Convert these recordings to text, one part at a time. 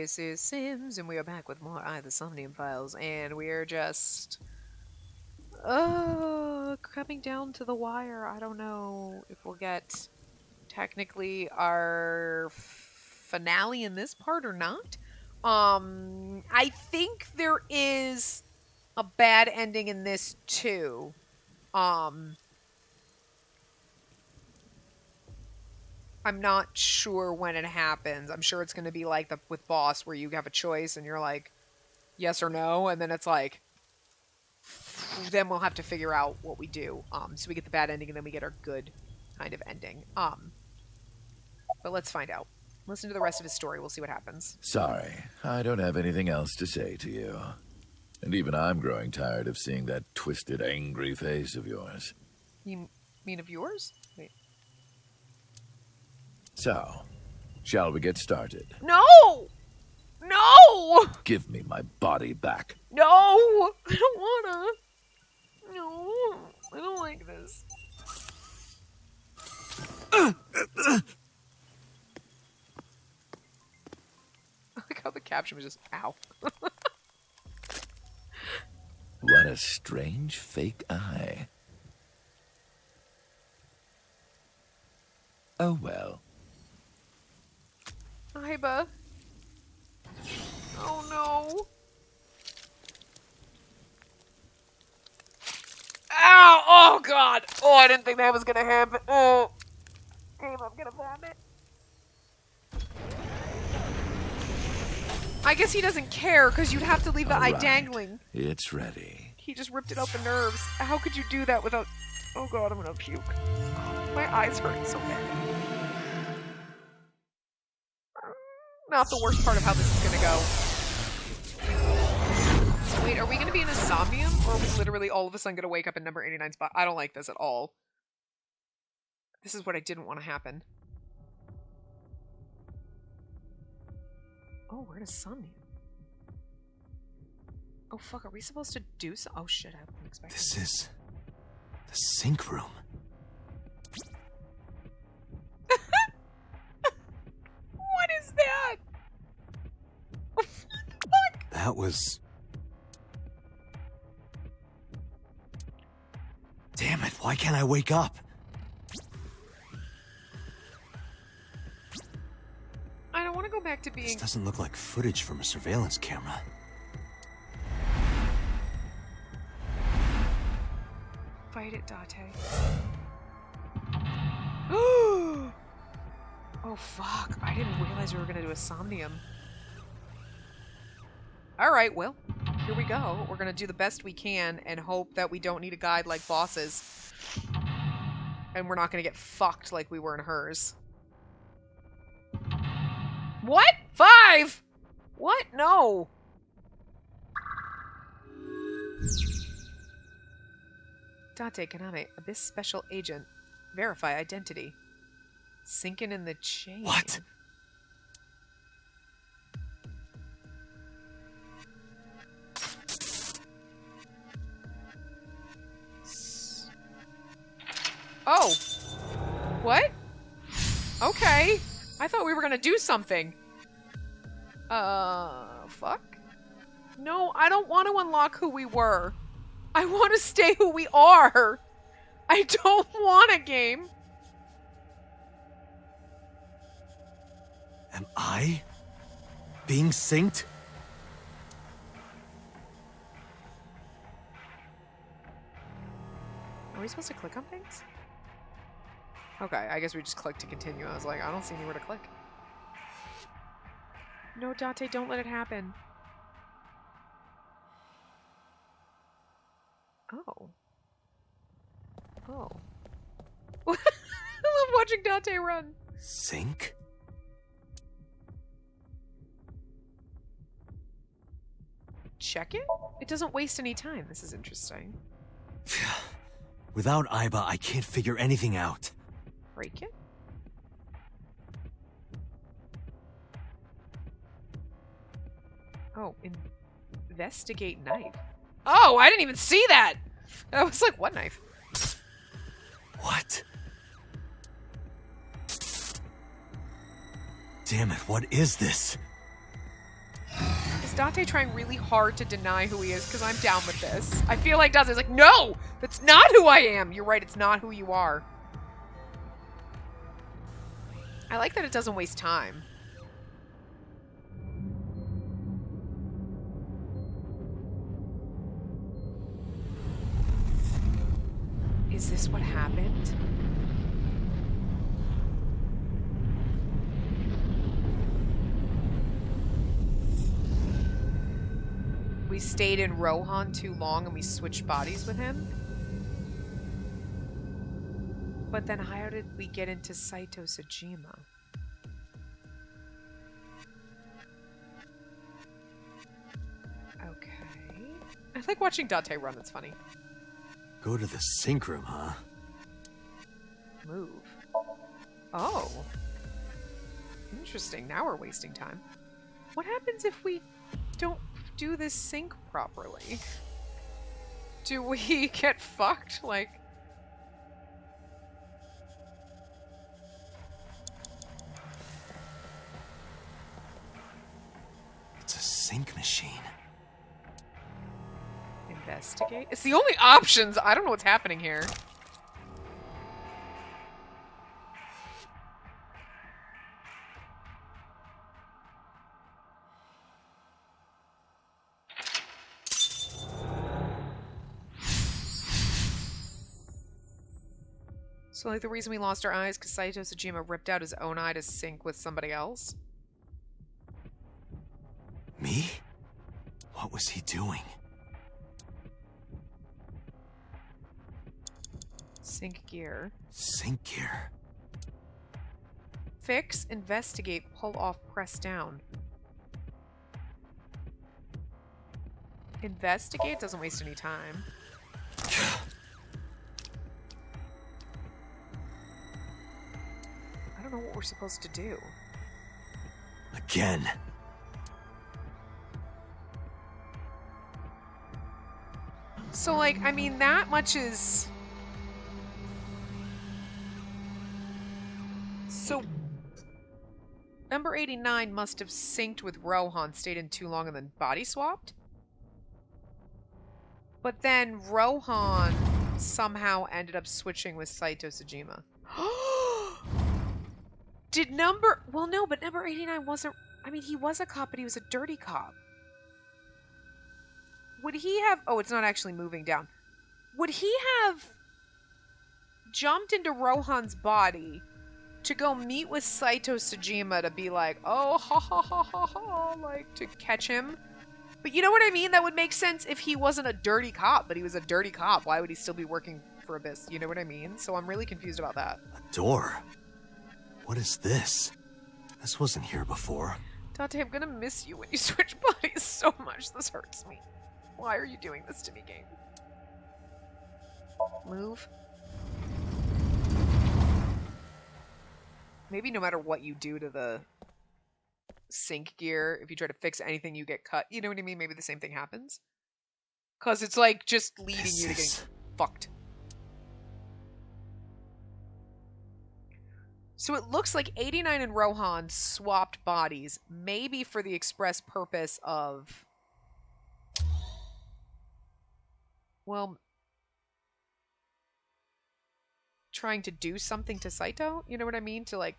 This is Sims, and we are back with more the Somnium files, and we are just coming down to the wire. I don't know if we'll get technically our finale in this part or not. I think there is a bad ending in this too. I'm not sure when it happens. I'm sure it's going to be like with Boss, where you have a choice and you're like, yes or no, and then it's like, then we'll have to figure out what we do. So we get the bad ending and then we get our good kind of ending. But let's find out. Listen to the rest of his story. We'll see what happens. Sorry, I don't have anything else to say to you. And even I'm growing tired of seeing that twisted, angry face of yours. You mean of yours? Wait. So, shall we get started? No! No! Give me my body back. No! I don't wanna. No, I don't like this. I like how the caption was just, ow. What a strange fake eye. Oh well. Iba. Oh no. Ow! Oh god! Oh, I didn't think that was gonna happen. Oh. I'm gonna vomit. I guess he doesn't care, because you'd have to leave the eye dangling. It's ready. He just ripped it out the nerves. How could you do that without... Oh god, I'm gonna puke. My eyes hurt so bad. Not the worst part of how this is gonna go. Wait, are we gonna be in a Somnium? Or are we literally all of a sudden gonna wake up in number 89 spot? I don't like this at all. This is what I didn't want to happen. Oh, we're in a Somnium. Oh fuck, are we supposed to do so? Oh shit, I wasn't expecting this. This is... the sink room. What is that? What the fuck? That was... Damn it, why can't I wake up? I don't want to go back to being... This doesn't look like footage from a surveillance camera. Fight it, Date. Oh fuck, I didn't realize we were gonna do a Somnium. Alright, well, here we go. We're gonna do the best we can and hope that we don't need a guide like Boss's. And we're not gonna get fucked like we were in hers. What? 5? What? No. Date Kaname, Abyss Special Agent. Verify identity. Sinking in the chain. What? Oh. What? Okay. I thought we were gonna do something. Fuck? No, I don't want to unlock who we were. I want to stay who we are. I don't want a game. Am I being synced? Are we supposed to click on things? Okay, I guess we just click to continue. I was like, I don't see anywhere to click. No, Date, don't let it happen. Oh. Oh. I love watching Date run. Sync? Check it? It doesn't waste any time. This is interesting. Without Iba, I can't figure anything out. Break it? Oh, investigate knife. Oh, I didn't even see that! I was like, what knife? What? Damn it, what is this? Is Dante trying really hard to deny who he is? Because I'm down with this. I feel like Dante's like, no! That's not who I am! You're right, it's not who you are. I like that it doesn't waste time. Is this what happened? We stayed in Rohan too long and we switched bodies with him? But then how did we get into Saito Sajima? Okay. I like watching Dante run, it's funny. Go to the sink room, huh? Move. Oh. Interesting. Now we're wasting time. What happens if we don't do this sync properly? Do we get fucked? Like... It's a sink machine. Investigate? It's the only options! I don't know what's happening here. So, like, the reason we lost our eyes because Saito Sajima ripped out his own eye to sync with somebody else? Me? What was he doing? Sync gear. Sync gear. Fix, investigate, pull off, press down. Investigate doesn't waste any time. I don't know what we're supposed to do. Again. So, like, I mean, that much is... So, number 89 must have synced with Rohan, stayed in too long, and then body swapped? But then Rohan somehow ended up switching with Saito Sajima. Did number... Well, no, but number 89 wasn't... I mean, he was a cop, but he was a dirty cop. Would he have... Oh, it's not actually moving down. Would he have jumped into Rohan's body to go meet with Saito Sajima to be like, oh, ha ha ha ha ha, like, to catch him? But you know what I mean? That would make sense if he wasn't a dirty cop, but he was a dirty cop. Why would he still be working for Abyss? You know what I mean? So I'm really confused about that. A door? What is this? This wasn't here before. Dante, I'm gonna miss you when you switch bodies so much. This hurts me. Why are you doing this to me, game? Move. Maybe no matter what you do to the sync gear, if you try to fix anything, you get cut. You know what I mean? Maybe the same thing happens. Because it's like just leading you to getting fucked. So it looks like 89 and Rohan swapped bodies, maybe for the express purpose of... Well... trying to do something to Saito? You know what I mean? To, like...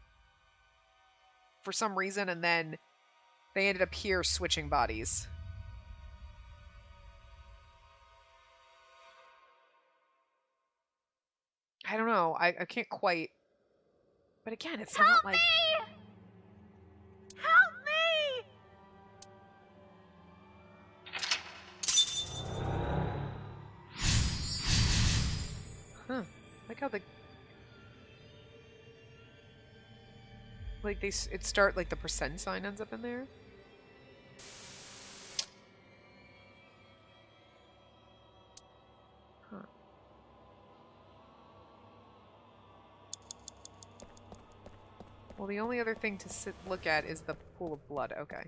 for some reason, and then they ended up here switching bodies. I don't know. I can't quite... But again, it's not like... Help me! Huh. Like how the... Like it start like the percent sign ends up in there. Huh. Well, the only other thing to look at is the pool of blood. Okay.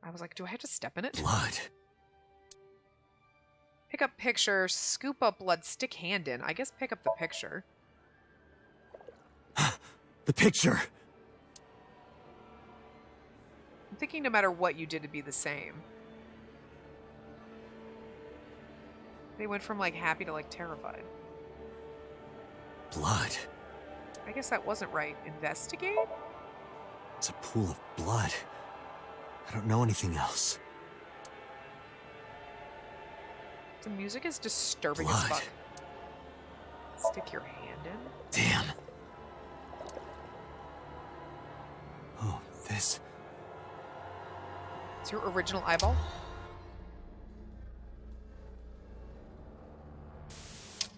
I was like, do I have to step in it? Blood. Pick up picture, scoop up blood, stick hand in. I guess pick up the picture. The picture. I'm thinking no matter what you did, it'd be the same. They went from, like, happy to, like, terrified. Blood. I guess that wasn't right. Investigate? It's a pool of blood. I don't know anything else. The music is disturbing as Blood. fuck. Stick your hand in. Damn. Oh, this... It's your original eyeball?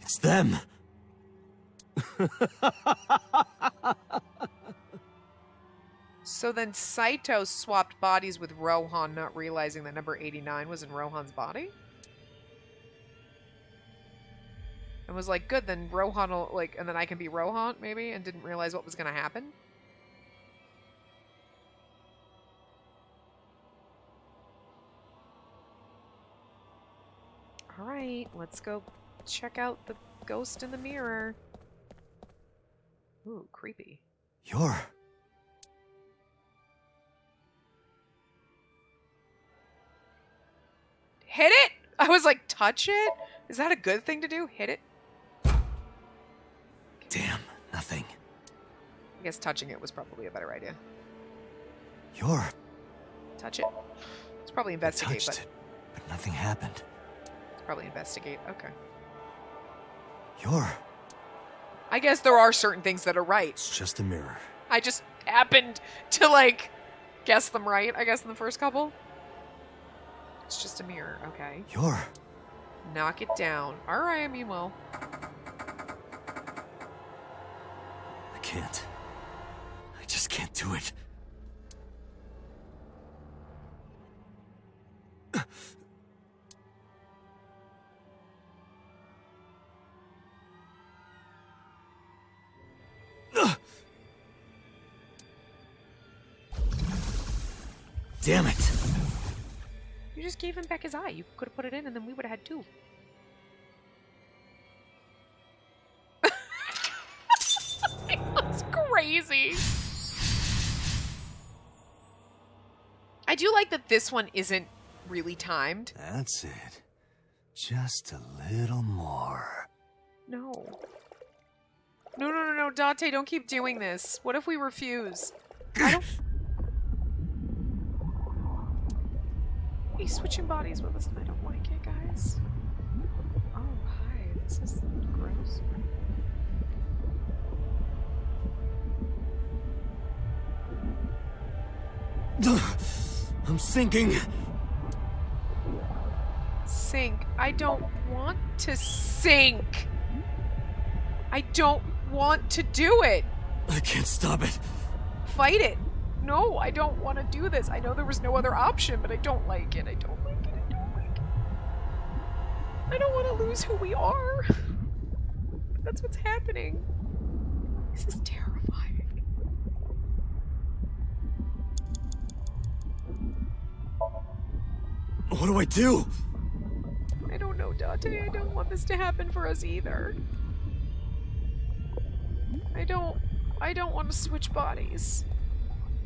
It's them! So then Saito swapped bodies with Rohan, not realizing that number 89 was in Rohan's body? And was like, good, then Rohan will, like, and then I can be Rohan, maybe? And didn't realize what was going to happen? Alright, let's go check out the ghost in the mirror. Ooh, creepy. You're... Hit it? I was like, touch it? Is that a good thing to do? Hit it? Damn, nothing. I guess touching it was probably a better idea. You're... Touch it. It's probably investigate, touched it, but nothing happened. It's probably investigate. Okay. You're... I guess there are certain things that are right. It's just a mirror. I just happened to, like, guess them right, I guess, in the first couple. It's just a mirror. Okay. You're... Knock it down. Alright, I mean, well. I can't. I just can't do it. Damn it! You just gave him back his eye. You could have put it in and then we would have had two. That's crazy. I do like that this one isn't really timed. That's it. Just a little more. No. No, Dante, don't keep doing this. What if we refuse? I don't... He's switching bodies with us and I don't like it, guys. Oh, hi. This is gross. I'm sinking. Sink. I don't want to sink. I don't want to do it. I can't stop it. Fight it. No, I don't want to do this. I know there was no other option, but I don't like it. I don't like it. I don't like it. I don't want to lose who we are. That's what's happening. This is terrifying. What do I do? I don't know, Dante. I don't want this to happen for us either. I don't want to switch bodies.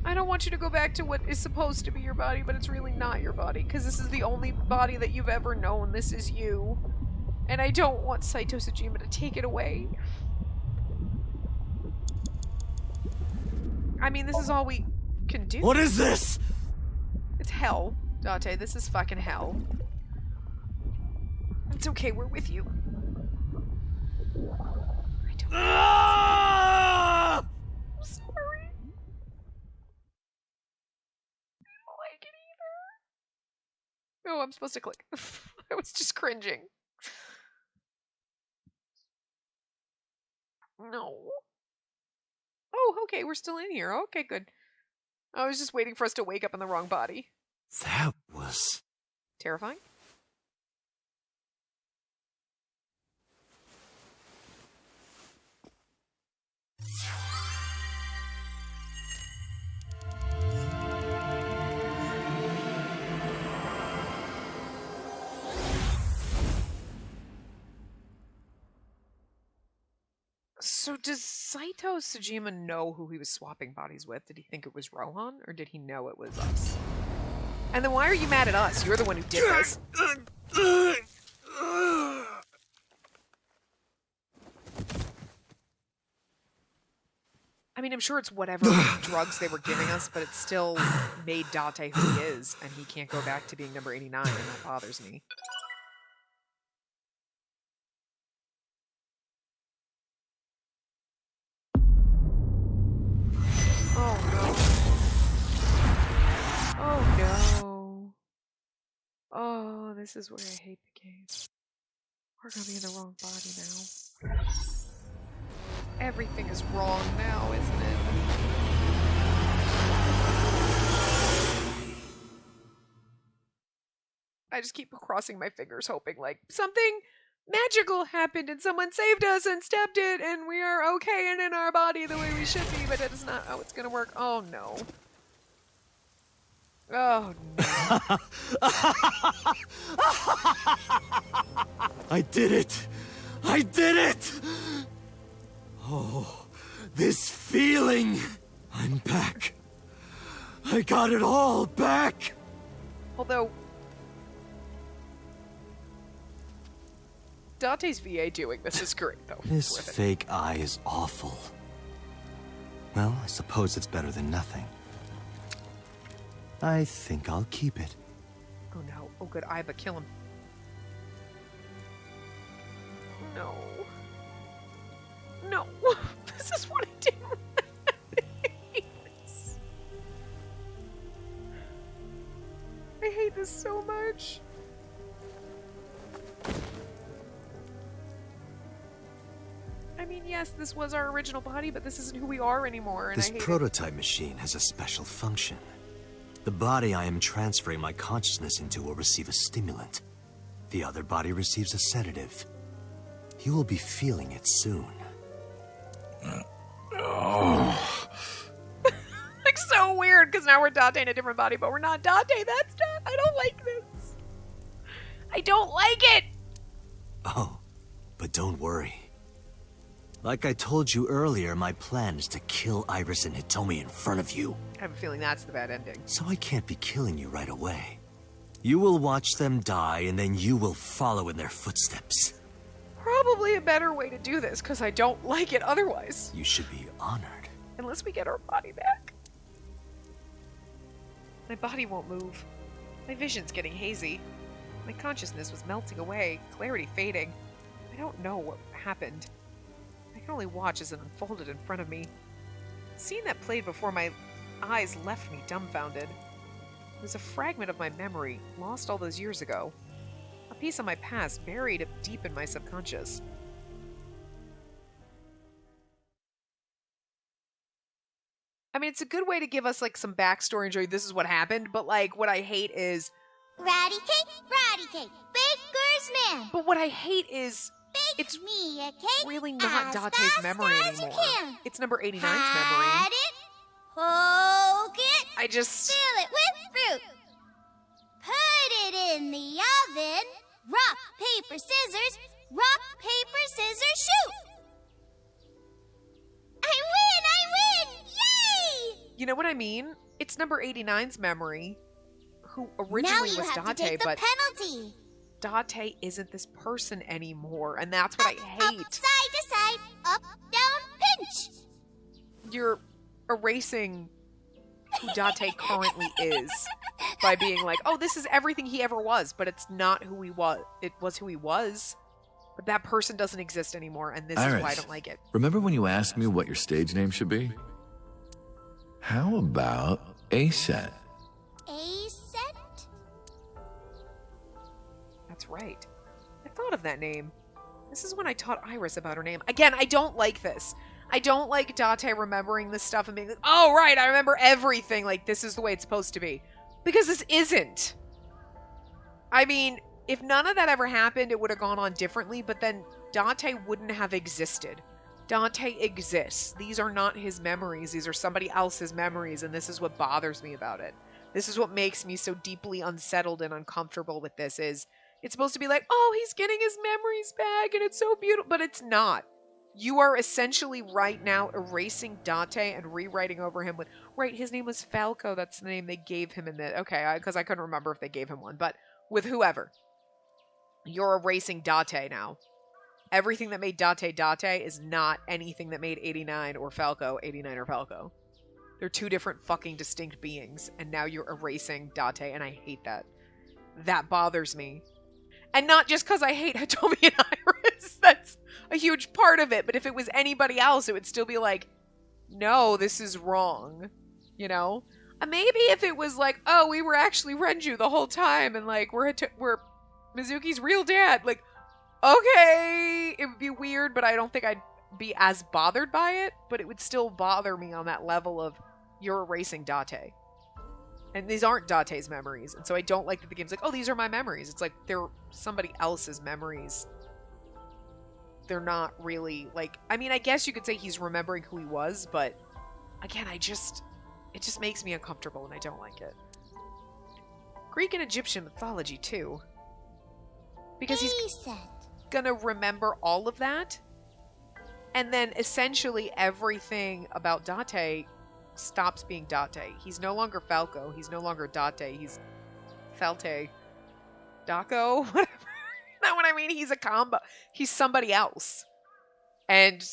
I don't want you to go back to what is supposed to be your body, but it's really not your body, because this is the only body that you've ever known. This is you. And I don't want Saito Sejima to take it away. I mean, this is all we can do. What is this? It's hell, Dante. This is fucking hell. It's okay, we're with you. I don't Ah! I'm sorry. I don't like it either. Oh, I'm supposed to click. I was just cringing. No. Oh, okay, we're still in here. Okay, good. I was just waiting for us to wake up in the wrong body. That was... Terrifying? So does Saito Sejima know who he was swapping bodies with? Did he think it was Rohan, or did he know it was us? And then why are you mad at us? You're the one who did this. I mean, I'm sure it's whatever drugs they were giving us, but it still made Date who he is, and he can't go back to being number 89, and that bothers me. Oh no. Oh no. Oh, this is where I hate the game. We're gonna be in the wrong body now. Everything is wrong now, isn't it? I just keep crossing my fingers hoping like something magical happened and someone saved us and stepped it and we are okay and in our body the way we should be, but it is not how it's gonna work. Oh no. Oh no. I did it! I did it! Oh, this feeling! I'm back. I got it all back! Although Date's VA doing this is great though. This fake eye is awful. Well, I suppose it's better than nothing. I think I'll keep it. Oh no. Oh good eye, but kill him. No. No. This is what I didn't want. I hate this. I hate this so much. I mean, yes, this was our original body, but this isn't who we are anymore, and This I hate prototype machine has a special function. The body I am transferring my consciousness into will receive a stimulant. The other body receives a sedative. You will be feeling it soon. Like so weird, because now we're Date in a different body, but we're not Date. That's not. I don't like this. I don't like it. Oh, but don't worry. Like I told you earlier, my plan is to kill Iris and Hitomi in front of you. I have a feeling that's the bad ending. So I can't be killing you right away. You will watch them die, and then you will follow in their footsteps. Probably a better way to do this, because I don't like it otherwise. You should be honored. Unless we get our body back. My body won't move. My vision's getting hazy. My consciousness was melting away, clarity fading. I don't know what happened. I can only watch as it unfolded in front of me. The scene that played before my eyes left me dumbfounded. It was a fragment of my memory, lost all those years ago. A piece of my past buried deep in my subconscious. I mean, it's a good way to give us, like, some backstory and show you this is what happened, but, like, what I hate is... Ratty cake, baker's man. But what I hate is... Bake It's me a cake really not as Date's fast memory as you anymore. can. It's number 89's memory. Pat it, poke it, I just... fill it with fruit. Put it in the oven. Rock, paper, scissors. Rock, paper, scissors, shoot. I win! Yay! You know what I mean? It's number 89's memory, who originally Now you was have to Date, take the but penalty. Date isn't this person anymore, and that's what I Up, hate. side to side, up, down, pinch. You're erasing who Date currently is by being like, oh, this is everything he ever was, but it's not who he was. It was who he was, but that person doesn't exist anymore, and this is why I don't like it. Remember when you asked me what your stage name should be? How about A-Set? A set? That's right. I thought of that name. This is when I taught Iris about her name. Again, I don't like this. I don't like Date remembering this stuff and being like, oh, right, I remember everything. Like, this is the way it's supposed to be. Because this isn't. I mean, if none of that ever happened, it would have gone on differently, but then Date wouldn't have existed. Date exists. These are not his memories. These are somebody else's memories, and this is what bothers me about it. This is what makes me so deeply unsettled and uncomfortable with this is it's supposed to be like, oh, he's getting his memories back, and it's so beautiful, but it's not. You are essentially right now erasing Dante and rewriting over him with, right, his name was Falco. That's the name they gave him in the, okay, because I couldn't remember if they gave him one, but with whoever. You're erasing Dante now. Everything that made Dante Dante is not anything that made 89 or Falco 89 or Falco. They're two different fucking distinct beings, and now you're erasing Dante, and I hate that. That bothers me. And not just because I hate Hitomi and Iris. That's a huge part of it. But if it was anybody else, it would still be like, no, this is wrong. You know? Maybe if it was like, oh, we were actually Renju the whole time, and like, we're Mizuki's real dad. Like, okay, it would be weird, but I don't think I'd be as bothered by it. But it would still bother me on that level of, you're erasing Dante. And these aren't Dante's memories. And so I don't like that the game's like, oh, these are my memories. It's like, they're somebody else's memories. They're not really, like... I mean, I guess you could say he's remembering who he was, but... Again, it just makes me uncomfortable, and I don't like it. Greek and Egyptian mythology, too. Because he's gonna remember all of that. And then, essentially, everything about Dante... stops being Dante. He's no longer Falco. He's no longer Dante. He's Falte. Daco? Whatever. Not what I mean. He's a combo. He's somebody else. And,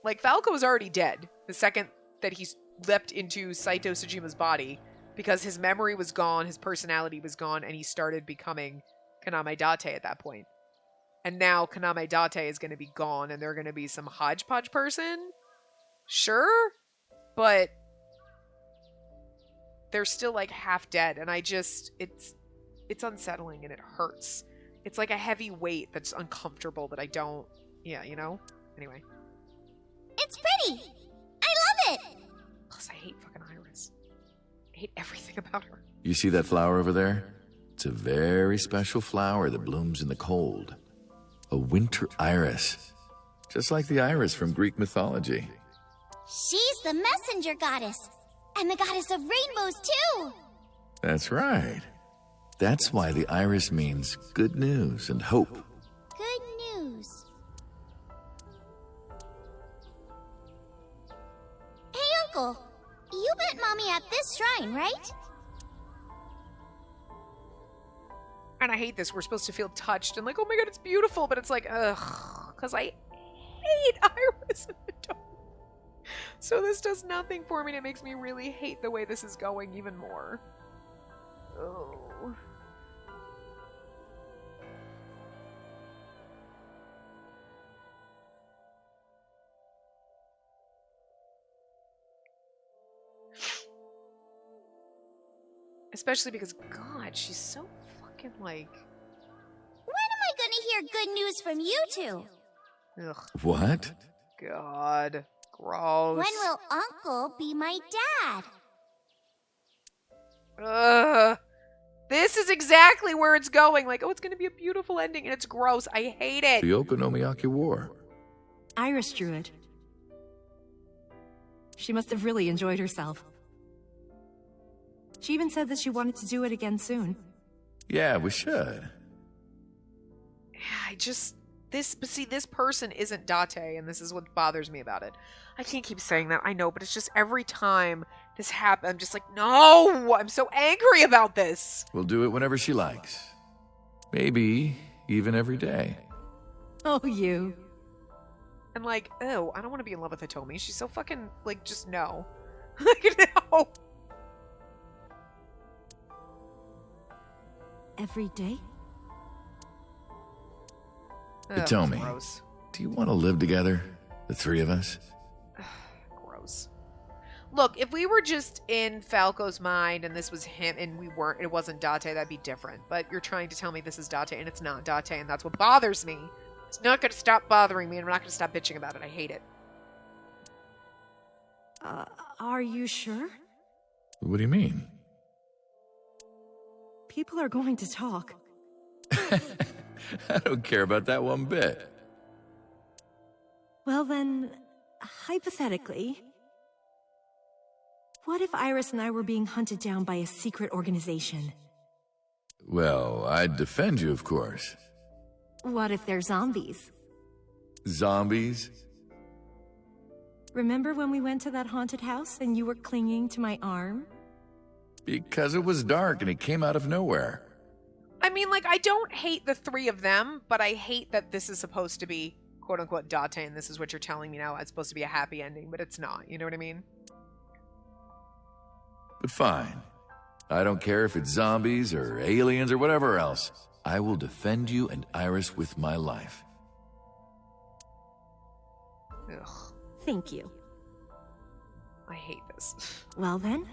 like, Falco was already dead the second that he leapt into Saito Tsujima's body because his memory was gone, his personality was gone, and he started becoming Kaname Date at that point. And now Kaname Date is going to be gone, and they're going to be some hodgepodge person? Sure? But... they're still like half dead, and it's unsettling and it hurts. It's like a heavy weight that's uncomfortable that I don't, yeah, you know? Anyway. It's pretty! I love it! Plus I hate fucking Iris. I hate everything about her. You see that flower over there? It's a very special flower that blooms in the cold. A winter iris. Just like the iris from Greek mythology. She's the messenger goddess. And the goddess of rainbows, too! That's right. That's why the iris means good news and hope. Good news. Hey, Uncle. You met Mommy at this shrine, right? And I hate this. We're supposed to feel touched and like, oh my god, it's beautiful. But it's like, ugh. Because I hate Iris and Hitomi. So this does nothing for me, and it makes me really hate the way this is going even more. Oh. Especially because, God, she's so fucking like... When am I gonna hear good news from you two? Ugh. What? God. Gross. When will Uncle be my dad? Ugh. This is exactly where it's going. Like, oh, it's going to be a beautiful ending, and it's gross. I hate it. The Okonomiyaki War. Iris drew it. She must have really enjoyed herself. She even said that she wanted to do it again soon. Yeah, we should. But see, this person isn't Date, and this is what bothers me about it. I can't keep saying that, I know, but it's just every time this happens, I'm just like, no! I'm so angry about this! We'll do it whenever she likes. Maybe even every day. Oh, you. And like, oh, I don't want to be in love with Hitomi. She's so fucking, like, just no. Like, no! Every day? Hitomi, Gross. do you want to live together? The three of us? Gross. Look, if we were just in Falco's mind and this was him and it wasn't Date, that'd be different. But you're trying to tell me this is Date and it's not Date, and that's what bothers me. It's not going to stop bothering me, and I'm not going to stop bitching about it. I hate it. Are you sure? What do you mean? People are going to talk. I don't care about that one bit. Well then, hypothetically, what if Iris and I were being hunted down by a secret organization? Well, I'd defend you, of course. What if they're zombies? Zombies? Remember when we went to that haunted house and you were clinging to my arm? Because it was dark and it came out of nowhere. I mean, like, I don't hate the three of them, but I hate that this is supposed to be, quote-unquote, Date, and this is what you're telling me now. It's supposed to be a happy ending, but it's not. You know what I mean? But fine. I don't care if it's zombies or aliens or whatever else. I will defend you and Iris with my life. Ugh, Thank you. I hate this. Well then?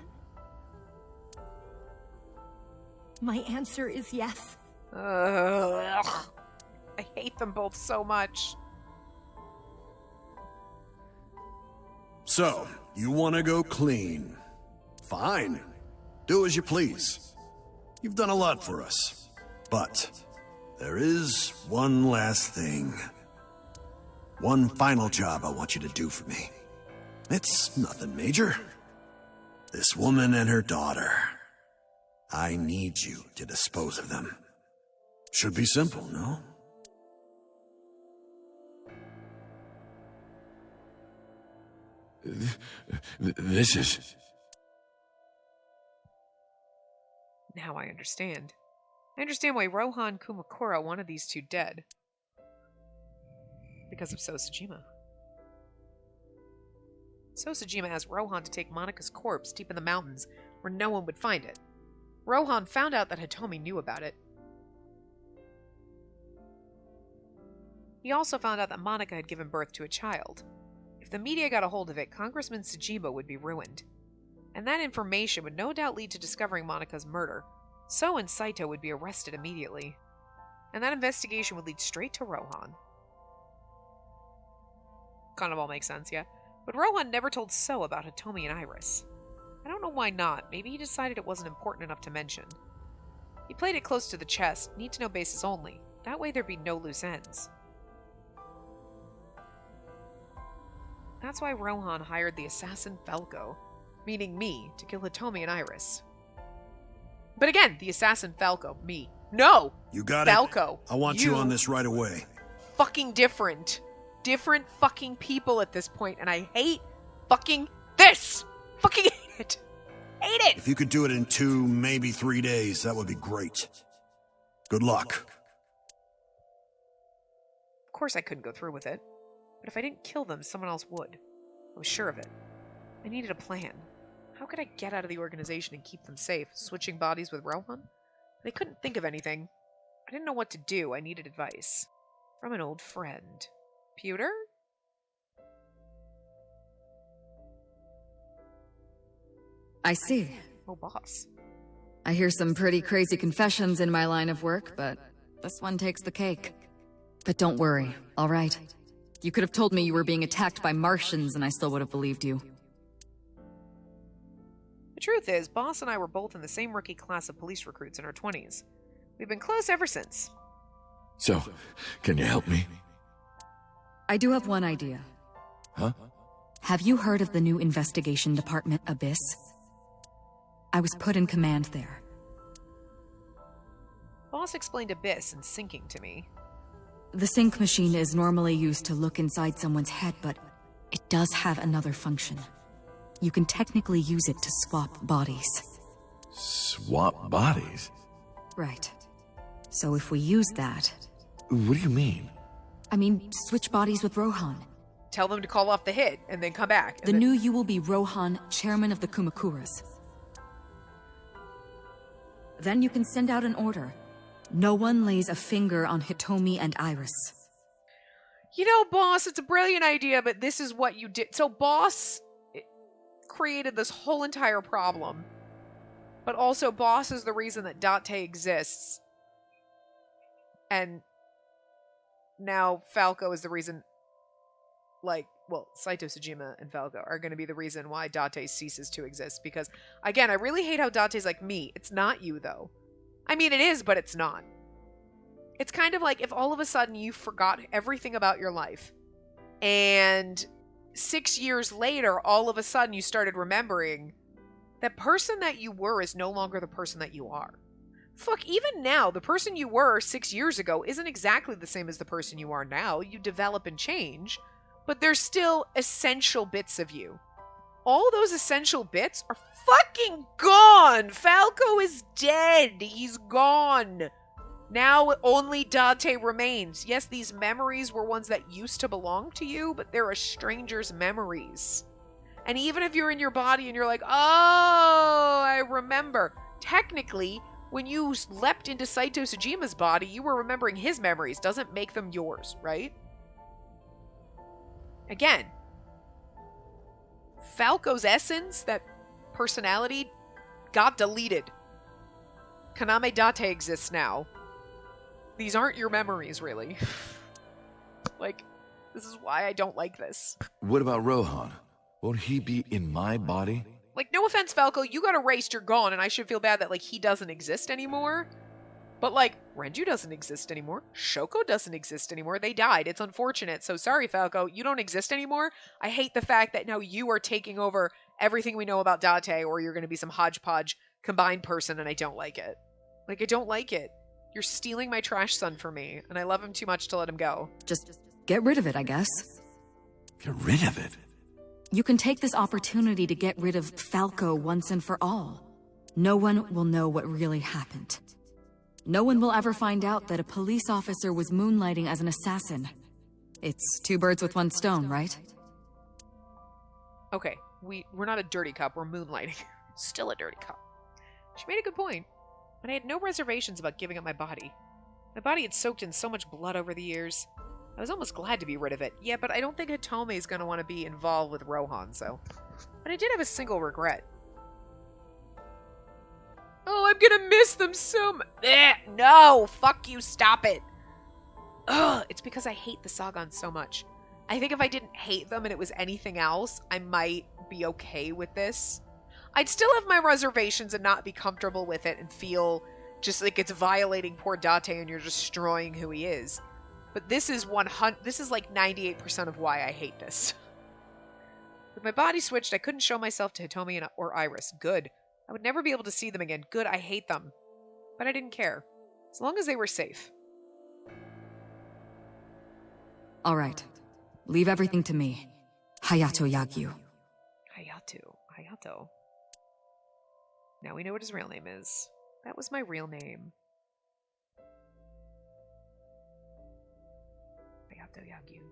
My answer is yes. Ugh. I hate them both so much. So, you want to go clean? Fine. Do as you please. You've done a lot for us. But there is one last thing. One final job I want you to do for me. It's nothing major. This woman and her daughter. I need you to dispose of them. Should be simple, no? This is... Now I understand. I understand why Rohan Kumakura wanted these two dead. Because of Sosajima. Sosajima asked Rohan to take Monika's corpse deep in the mountains where no one would find it. Rohan found out that Hitomi knew about it. He also found out that Monika had given birth to a child. If the media got a hold of it, Congressman Sajima would be ruined. And that information would no doubt lead to discovering Monika's murder. So and Saito would be arrested immediately. And that investigation would lead straight to Rohan. Kind of all makes sense, yeah? But Rohan never told So about Hitomi and Iris. I don't know why not. Maybe he decided it wasn't important enough to mention. He played it close to the chest, need-to-know basis only. That way there'd be no loose ends. That's why Rohan hired the assassin Falco, meaning me, to kill Hitomi and Iris. But again, the assassin Falco, me. No! You got Falco, it. I want you on this right away. Fucking different. Different fucking people at this point, and I hate fucking this! Fucking hate it! Hate it! If you could do it in 2, maybe 3 days, that would be great. Good luck. Of course I couldn't go through with it. But if I didn't kill them, someone else would. I was sure of it. I needed a plan. How could I get out of the organization and keep them safe? Switching bodies with Rohan? I couldn't think of anything. I didn't know what to do. I needed advice. From an old friend. Pewter? I see. Oh, boss. I hear some pretty crazy confessions in my line of work, but this one takes the cake. But don't worry, all right? You could have told me you were being attacked by Martians and I still would have believed you. The truth is, Boss and I were both in the same rookie class of police recruits in our 20s. We've been close ever since. So, can you help me? I do have one idea. Huh? Have you heard of the new investigation department, Abyss? I was put in command there. Boss explained Abyss and sinking to me. The sync machine is normally used to look inside someone's head, but it does have another function. You can technically use it to swap bodies. Swap bodies? Right. So if we use that... What do you mean? I mean, switch bodies with Rohan. Tell them to call off the hit, and then come back. The new you will be Rohan, chairman of the Kumakuras. Then you can send out an order. No one lays a finger on Hitomi and Iris. You know, Boss, it's a brilliant idea, but this is what you did. So Boss created this whole entire problem. But also, Boss is the reason that Date exists. And now Falco is the reason, Saito Sajima and Falco are going to be the reason why Date ceases to exist. Because, again, I really hate how Date's like me. It's not you, though. I mean, it is, but it's not. It's kind of like if all of a sudden you forgot everything about your life, and 6 years later, all of a sudden you started remembering that person that you were is no longer the person that you are. Fuck, even now, the person you were 6 years ago isn't exactly the same as the person you are now. You develop and change, but they're still essential bits of you. All those essential bits are fucking gone! Falco is dead! He's gone! Now only Date remains. Yes, these memories were ones that used to belong to you, but they're a stranger's memories. And even if you're in your body and you're like, oh, I remember. Technically, when you leapt into Saito Tsujima's body, you were remembering his memories. Doesn't make them yours, right? Again, Falco's essence, that personality, got deleted. Kaname Date exists now. These aren't your memories, really. Like, this is why I don't like this. What about Rohan? Won't he be in my body? Like, no offense, Falco, you got erased, you're gone, and I should feel bad that, like, he doesn't exist anymore. But, like, Renju doesn't exist anymore. Shoko doesn't exist anymore. They died. It's unfortunate. So sorry, Falco, you don't exist anymore. I hate the fact that now you are taking over everything we know about Date, or you're going to be some hodgepodge combined person, and I don't like it. Like, I don't like it. You're stealing my trash son from me, and I love him too much to let him go. Just get rid of it, I guess. Get rid of it? You can take this opportunity to get rid of Falco once and for all. No one will know what really happened. No one will ever find out that a police officer was moonlighting as an assassin. It's 2 birds with 1 stone, right? Okay, we're not a dirty cop, we're moonlighting. Still a dirty cop. She made a good point. And I had no reservations about giving up my body. My body had soaked in so much blood over the years. I was almost glad to be rid of it. Yeah, but I don't think Hitome is going to want to be involved with Rohan, so... But I did have a single regret. Oh, I'm gonna miss them so much. No! Fuck you, stop it! Ugh, it's because I hate the Sagan so much. I think if I didn't hate them and it was anything else, I might be okay with this. I'd still have my reservations and not be comfortable with it and feel just like it's violating poor Date and you're destroying who he is. But this is like 98% of why I hate this. With my body switched, I couldn't show myself to Hitome or Iris. Good. I would never be able to see them again. Good, I hate them. But I didn't care. As long as they were safe. All right. Leave everything to me. Hayato Yagyu. Hayato. Now we know what his real name is. That was my real name. Hayato Yagyu.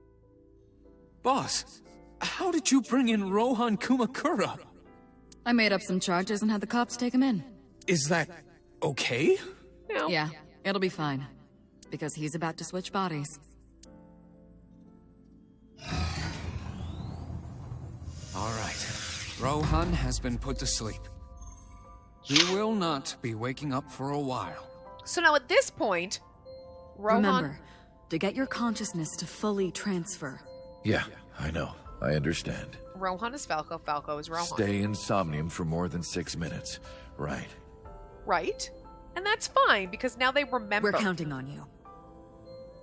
Boss, how did you bring in Rohan Kumakura? I made up some charges and had the cops take him in. Is that okay? No. Yeah, it'll be fine. Because he's about to switch bodies. All right. Rohan has been put to sleep. He will not be waking up for a while. So now at this point, Rohan... Remember, to get your consciousness to fully transfer. Yeah, I know. I understand. Rohan is Falco, Falco is Rohan. Stay in Somnium for more than 6 minutes. Right. Right? And that's fine, because now they remember. We're counting on you.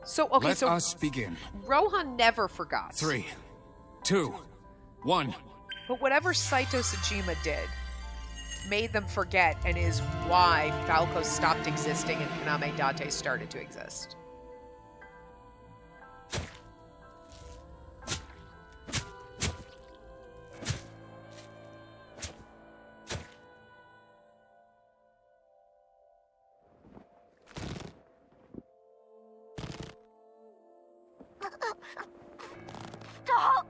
So, okay, Let us begin. Rohan never forgot. 3, 2, 1. But whatever Saito Tsuchima did made them forget and is why Falco stopped existing and Kaname Date started to exist. Stop!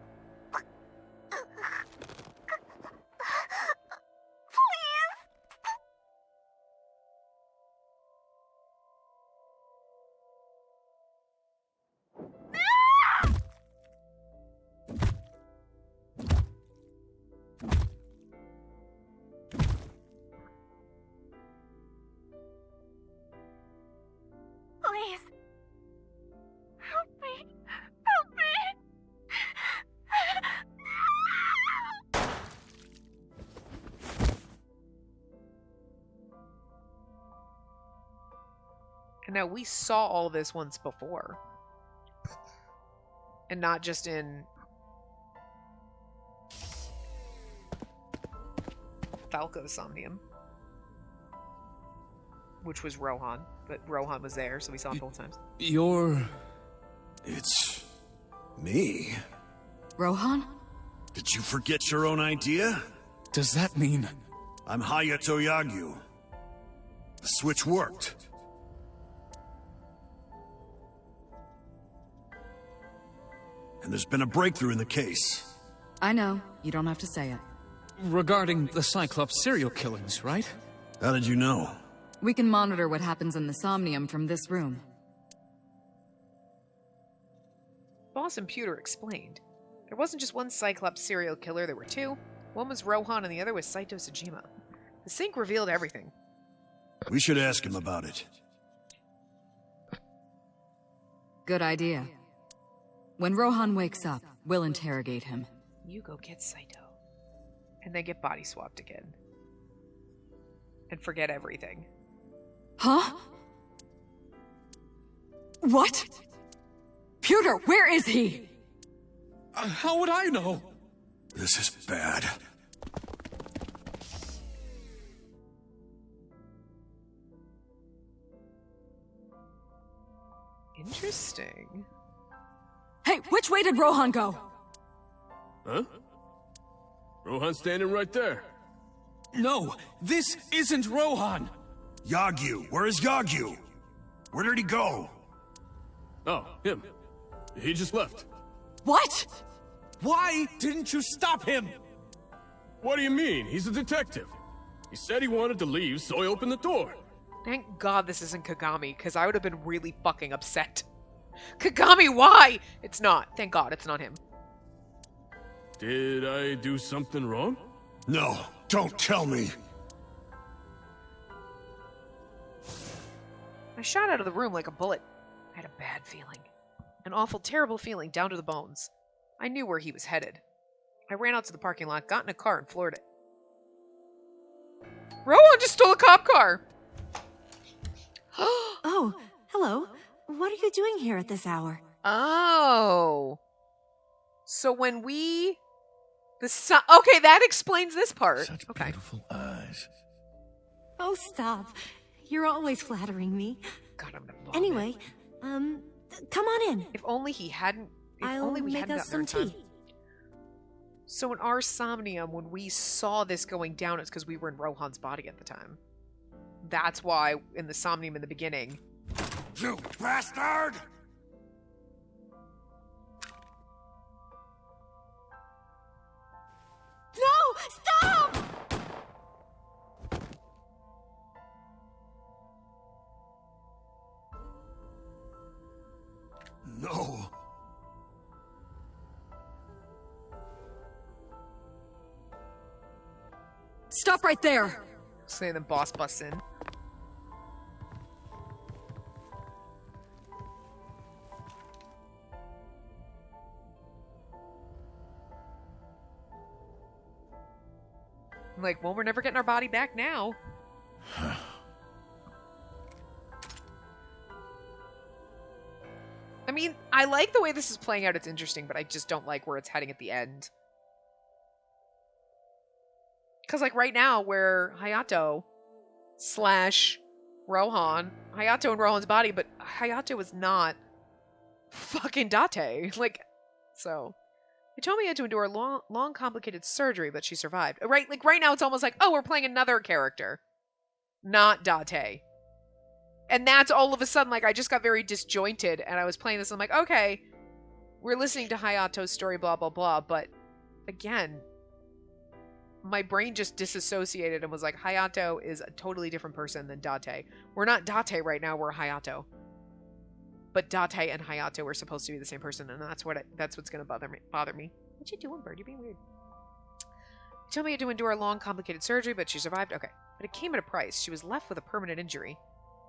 Please. Help me. Help me. And now we saw all this once before. And not just in Falco's Somnium. Which was Rohan. But Rohan was there, so we saw him both times. You're... It's me. Rohan? Did you forget your own idea? Does that mean... I'm Hayato Yagyu. The switch worked. And there's been a breakthrough in the case. I know. You don't have to say it. Regarding the Cyclops serial killings, right? How did you know? We can monitor what happens in the Somnium from this room. Boss and Pewter explained. There wasn't just one Cyclops serial killer, there were two. One was Rohan and the other was Saito Sejima. The sync revealed everything. We should ask him about it. Good idea. When Rohan wakes up, we'll interrogate him. You go get Saito. And then get body swapped again. And forget everything. Huh? What? Pewter, where is he? How would I know? This is bad. Interesting. Hey, which way did Rohan go? Huh? Rohan's standing right there. No, this isn't Rohan. Yagyu, where is Yagyu? Where did he go? Oh, him. He just left. What? Why didn't you stop him? What do you mean? He's a detective. He said he wanted to leave, so I opened the door. Thank God this isn't Kagami, because I would have been really fucking upset. Kagami, why? It's not. Thank God it's not him. Did I do something wrong? No, don't tell me. I shot out of the room like a bullet. I had a bad feeling. An awful, terrible feeling down to the bones. I knew where he was headed. I ran out to the parking lot, got in a car, and floored it. Rohan just stole a cop car! Oh, hello. What are you doing here at this hour? Oh. So when we... Okay, that explains this part. Such Okay. beautiful eyes. Oh, stop. You're always flattering me. God, I'm gonna vomit. Anyway, come on in. If only he hadn't... If I'll only we make hadn't us gotten some our time. tea. So in our Somnium, when we saw this going down, it's because we were in Rohan's body at the time. That's why in the Somnium in the beginning... You bastard! No! Stop! No. Stop right there! Saying the boss busts in. I'm like, well, we're never getting our body back now. I mean, I like the way this is playing out. It's interesting, but I just don't like where it's heading at the end. Because, like, right now, we're Hayato / Rohan. Hayato in Rohan's body, but Hayato is not fucking Date. Like, so... They told me I had to endure a long, complicated surgery, but she survived. Right? Like, right now, it's almost like, oh, we're playing another character. Not Date. And that's all of a sudden, like, I just got very disjointed, and I was playing this, and I'm like, okay, we're listening to Hayato's story, blah, blah, blah, but, again, my brain just disassociated and was like, Hayato is a totally different person than Date. We're not Date right now, we're Hayato. But Date and Hayato are supposed to be the same person, and that's what's going to bother me. What you doing, bird? You're being weird. They told me I had to endure a long, complicated surgery, but she survived. Okay. But it came at a price. She was left with a permanent injury.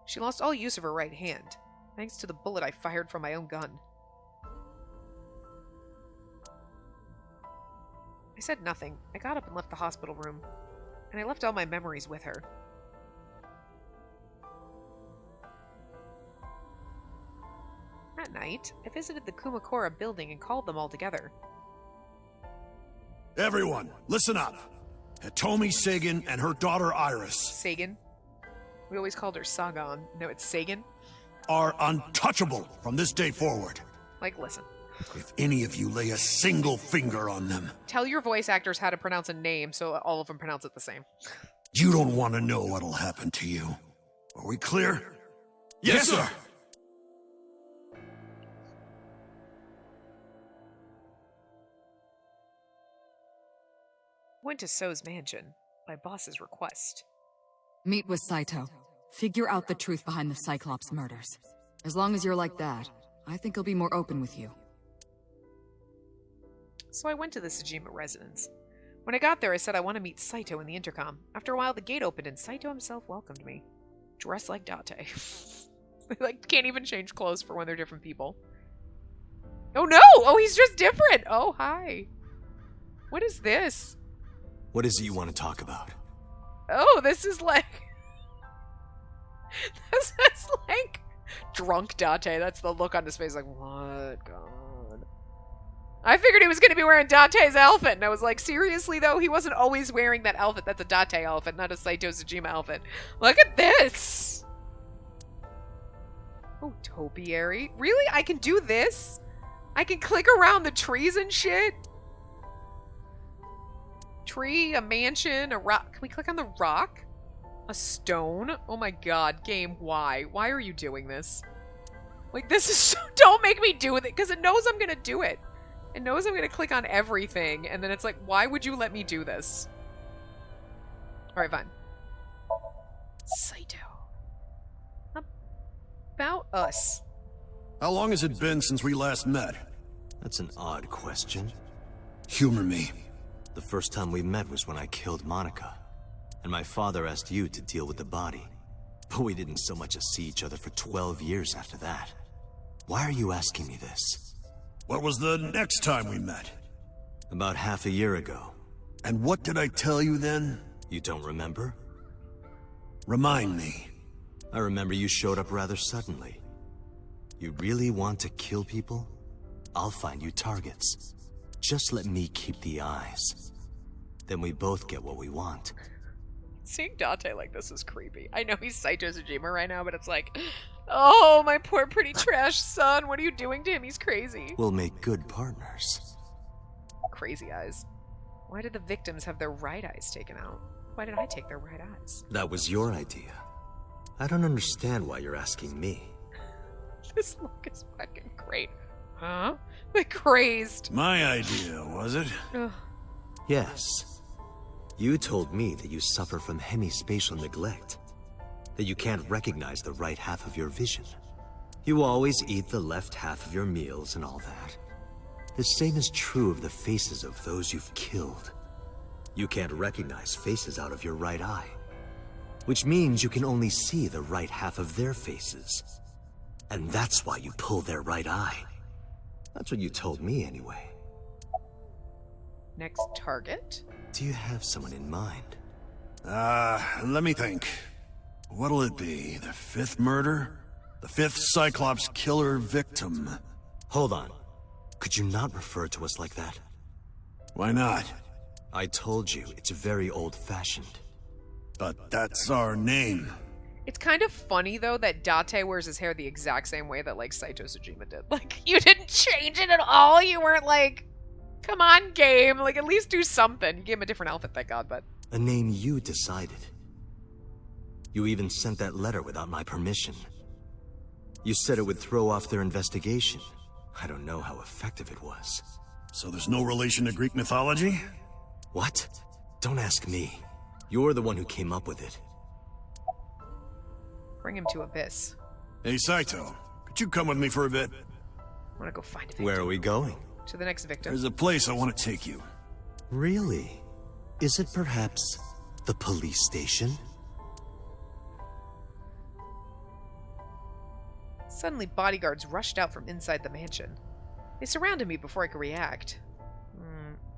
She lost all use of her right hand, thanks to the bullet I fired from my own gun. I said nothing. I got up and left the hospital room, and I left all my memories with her. That night, I visited the Kumakura building and called them all together. Everyone, listen up. Hitomi Sagan and her daughter Iris Sagan? We always called her Sagan. No, it's Sagan? are untouchable from this day forward. Like, listen. if any of you lay a single finger on them. Tell your voice actors how to pronounce a name so all of them pronounce it the same. You don't want to know what'll happen to you. Are we clear? Yes, sir. Went to So's mansion by boss's request. Meet with Saito. Figure out the truth behind the Cyclops murders. As long as you're like that, I think he'll be more open with you. So I went to the Sajima residence. When I got there, I said I want to meet Saito in the intercom. After a while, the gate opened and Saito himself welcomed me. Dressed like Date. They can't even change clothes for when they're different people. Oh no! Oh, he's just different! Oh, hi. What is this? What is it you want to talk about? Oh, this is like... This is like... Drunk Date. That's the look on his face, like, what? God. I figured he was going to be wearing Date's outfit, and I was like, seriously, though? He wasn't always wearing that outfit. That's a Date outfit, not a Saito Sajima outfit. Look at this! Oh, topiary. Really? I can do this? I can click around the trees and shit? Tree, a mansion, a rock. Can we click on the rock? A stone? Oh my god, game, why? Why are you doing this? Like, this is so... Don't make me do it, because it knows I'm gonna do it. It knows I'm gonna click on everything, and then it's like, why would you let me do this? Alright, fine. Saito. About us. How long has it been since we last met? That's an odd question. Humor me. The first time we met was when I killed Monica. And my father asked you to deal with the body. But we didn't so much as see each other for 12 years after that. Why are you asking me this? What was the next time we met? About half a year ago. And what did I tell you then? You don't remember? Remind me. I remember you showed up rather suddenly. You really want to kill people? I'll find you targets. Just let me keep the eyes. Then we both get what we want. Seeing Date like this is creepy. I know he's Saito Sajima right now, but it's like, oh, my poor pretty trash son. What are you doing to him? He's crazy. We'll make good partners. Crazy eyes. Why did the victims have their right eyes taken out? Why did I take their right eyes? That was your idea. I don't understand why you're asking me. This look is fucking great. Huh? Like crazed. My idea, was it? Ugh. Yes. You told me that you suffer from hemispatial neglect. That you can't recognize the right half of your vision. You always eat the left half of your meals and all that. The same is true of the faces of those you've killed. You can't recognize faces out of your right eye. Which means you can only see the right half of their faces. And that's why you pull their right eye. That's what you told me anyway. Next target? Do you have someone in mind? Let me think. What'll it be? The fifth murder? The fifth Cyclops killer victim? Hold on. Could you not refer to us like that? Why not? I told you, it's very old-fashioned. But that's our name. It's kind of funny, though, that Date wears his hair the exact same way that, like, Saito Sajima did. Like, you didn't change it at all. You weren't like, come on, game. Like, at least do something. You gave him a different outfit, thank God, but... A name you decided. You even sent that letter without my permission. You said it would throw off their investigation. I don't know how effective it was. So there's no relation to Greek mythology? What? Don't ask me. You're the one who came up with it. Bring him to Abyss. Hey, Saito. Could you come with me for a bit? I want to go find a victim. Where are we going? To the next victim. There's a place I want to take you. Really? Is it perhaps the police station? Suddenly, bodyguards rushed out from inside the mansion. They surrounded me before I could react.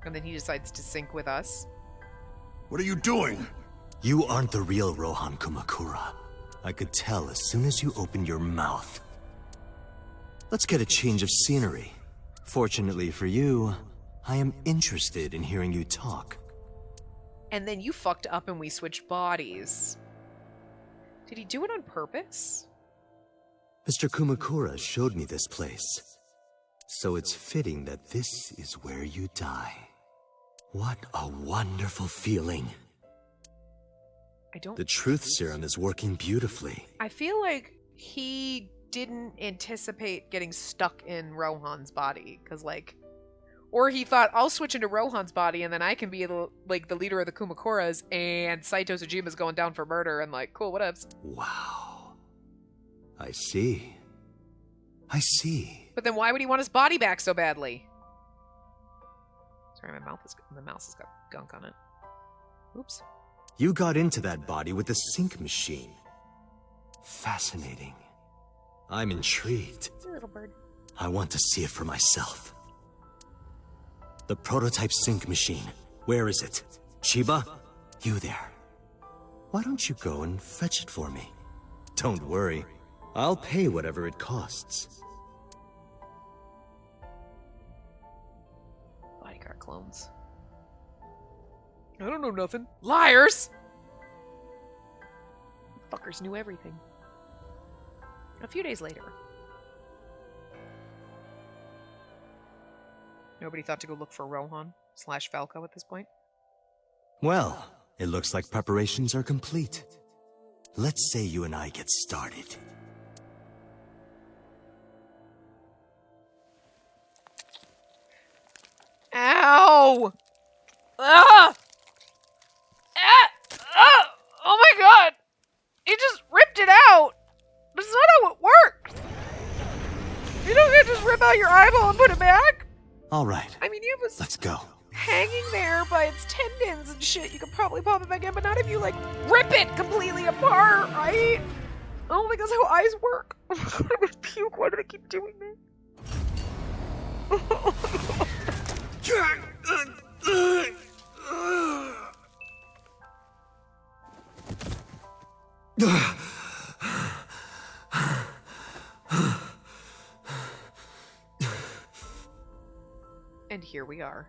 And then he decides to sync with us. What are you doing? You aren't the real Rohan Kumakura. I could tell as soon as you opened your mouth. Let's get a change of scenery. Fortunately for you, I am interested in hearing you talk. And then you fucked up and we switched bodies. Did he do it on purpose? Mr. Kumakura showed me this place. So it's fitting that this is where you die. What a wonderful feeling. The truth serum is working beautifully. I feel like he didn't anticipate getting stuck in Rohan's body, because like, or he thought, I'll switch into Rohan's body and then I can be the leader of the Kumakoras, and Saito Tsujima's going down for murder, and like, cool, whatevs. Wow. I see. I see. But then why would he want his body back so badly? Sorry, my mouse has got gunk on it. Oops. You got into that body with the sync machine. Fascinating. I'm intrigued. Little bird. I want to see it for myself. The prototype sync machine. Where is it? Chiba? You there. Why don't you go and fetch it for me? Don't worry. I'll pay whatever it costs. Bodyguard clones. I don't know nothing. Liars! Fuckers knew everything. A few days later. Nobody thought to go look for Rohan / Falco at this point? Well, it looks like preparations are complete. Let's say you and I get started. Ow! Ah! Ah! Ah! Oh my god! You just ripped it out! That's not how it works! You don't get to just rip out your eyeball and put it back? All right. I mean, you have a Let's go. hanging there by its tendons and shit. You could probably pop it back in, but not if you, like, rip it completely apart, right? I don't think that's how eyes work. I'm gonna puke. Why do they keep doing that? And here we are.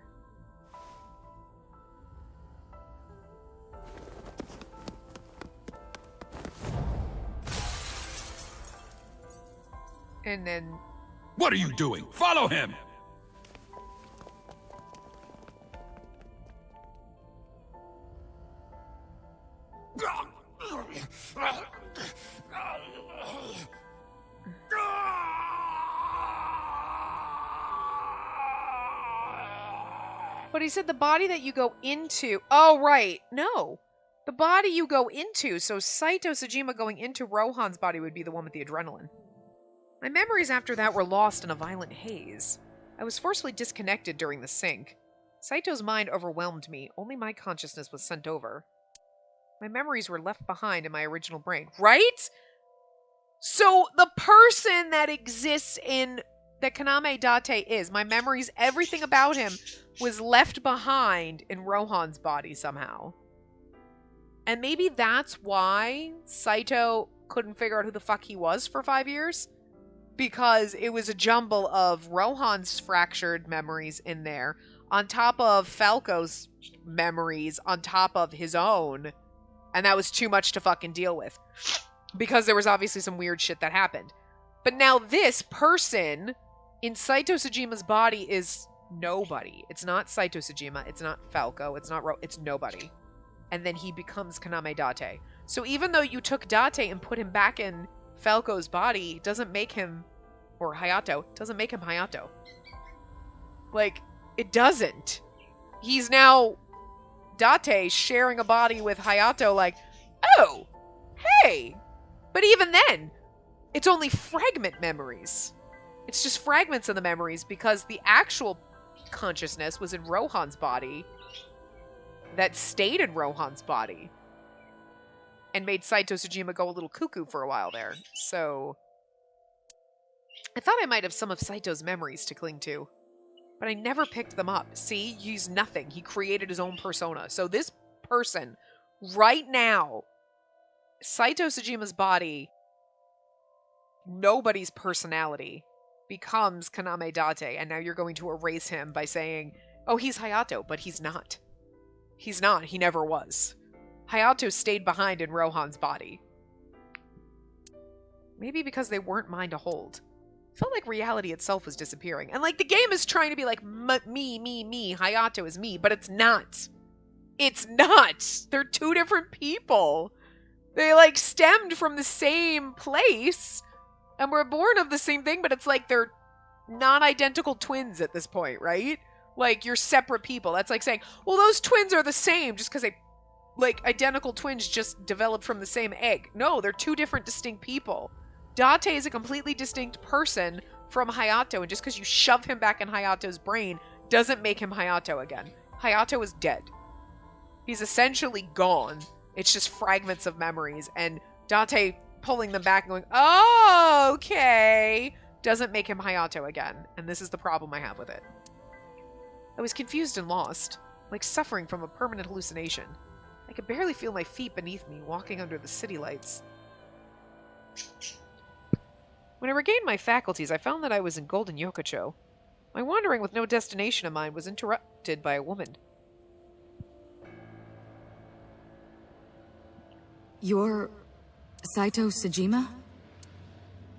And then... What are you doing? Follow him! But he said the body that you go into... Oh, right. No. The body you go into. So Saito Tsushima going into Rohan's body would be the one with the adrenaline. My memories after that were lost in a violent haze. I was forcefully disconnected during the sync. Saito's mind overwhelmed me. Only my consciousness was sent over. My memories were left behind in my original brain. Right? So the person that exists in... that Kaname Date is, my memories, everything about him was left behind in Rohan's body somehow. And maybe that's why Saito couldn't figure out who the fuck he was for 5 years. Because it was a jumble of Rohan's fractured memories in there, on top of Falco's memories, on top of his own. And that was too much to fucking deal with. Because there was obviously some weird shit that happened. But now this person in Saito Tsujima's body is nobody. It's not Saito Tsujima. It's not Falco. It's not it's nobody. And then he becomes Kaname Date. So even though you took Date and put him back in Falco's body, doesn't make him, or Hayato, doesn't make him Hayato. Like, it doesn't. He's now Date sharing a body with Hayato like, oh, hey. But even then, it's only fragment memories. It's just fragments of the memories because the actual consciousness was in Rohan's body that stayed in Rohan's body and made Saito Tsushima go a little cuckoo for a while there. So I thought I might have some of Saito's memories to cling to, but I never picked them up. See, he's nothing. He created his own persona. So this person right now, Saito Tsujima's body, nobody's personality, becomes Kaname Date, and now you're going to erase him by saying, oh, he's Hayato, but he's not. He's not. He never was. Hayato stayed behind in Rohan's body. Maybe because they weren't mine to hold. felt like reality itself was disappearing. And like the game is trying to be like me, Hayato is me, but it's not. It's not. They're two different people. They like stemmed from the same place and were born of the same thing, but it's like they're non-identical twins at this point, right? Like you're separate people. That's like saying, well, those twins are the same just because they like identical twins just developed from the same egg. No, they're two different distinct people. Date is a completely distinct person from Hayato, and just because you shove him back in Hayato's brain doesn't make him Hayato again. Hayato is dead. He's essentially gone. It's just fragments of memories, and Date pulling them back and going, oh, okay, doesn't make him Hayato again, and this is the problem I have with it. I was confused and lost, like suffering from a permanent hallucination. I could barely feel my feet beneath me, walking under the city lights. When I regained my faculties, I found that I was in Golden Yokocho. My wandering with no destination in mind was interrupted by a woman. You're Saito Sejima?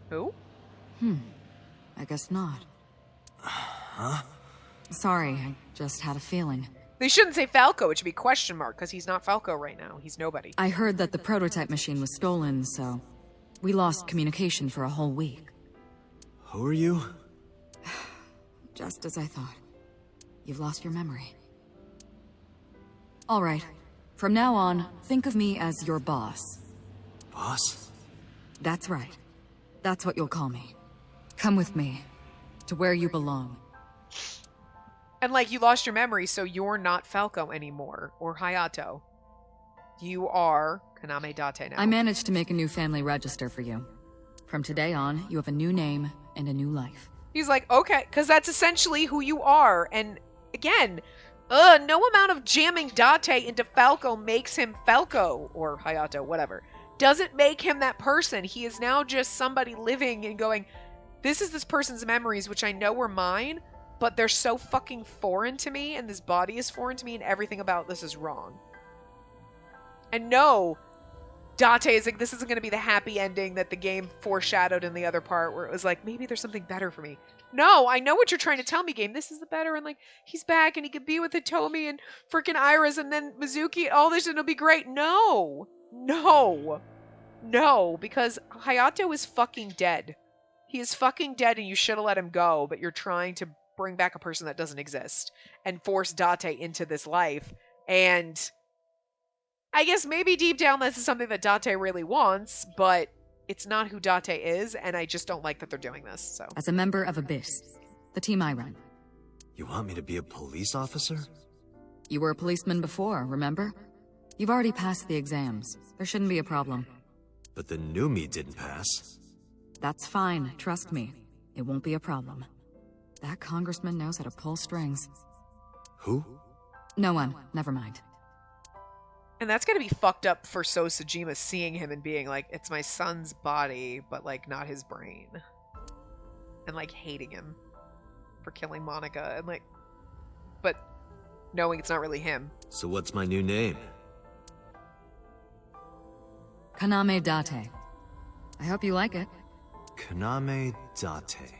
Who? I guess not. Huh? Sorry, I just had a feeling. They shouldn't say Falco, it should be question mark, because he's not Falco right now. He's nobody. I heard that the prototype machine was stolen, so we lost communication for a whole week. Who are you? Just as I thought. You've lost your memory. All right. From now on, think of me as your boss. Boss? That's right. That's what you'll call me. Come with me. To where you belong. And like, you lost your memory, so you're not Falco anymore, or Hayato. You are Kaname Date now. I managed to make a new family register for you. From today on, you have a new name and a new life. He's like, okay, because that's essentially who you are. And again, no amount of jamming Date into Falco makes him Falco, or Hayato, whatever. Doesn't make him that person. He is now just somebody living and going, this is this person's memories, which I know were mine, but they're so fucking foreign to me, and this body is foreign to me, and everything about this is wrong. And no, Date is like, this isn't going to be the happy ending that the game foreshadowed in the other part, where it was like, maybe there's something better for me. No, I know what you're trying to tell me, game. This is the better, and like, he's back, and he could be with Hitomi and freaking Iris, and then Mizuki, all this, and it'll be great. No, because Hayato is fucking dead. He is fucking dead, and you should have let him go, but you're trying to bring back a person that doesn't exist and force Date into this life. And I guess maybe deep down this is something that Date really wants, but it's not who Date is, and I just don't like that they're doing this. So, as a member of Abyss, the team I run. You want me to be a police officer? You were a policeman before, remember? You've already passed the exams. There shouldn't be a problem. But the new me didn't pass. That's fine, trust me. It won't be a problem. That congressman knows how to pull strings. Who? No one. Never mind. And that's gonna be fucked up for So Sejima seeing him and being like, it's my son's body, but like not his brain. And like hating him for killing Monica and like, but knowing it's not really him. So what's my new name? Kaname Date. I hope you like it. Kaname Date.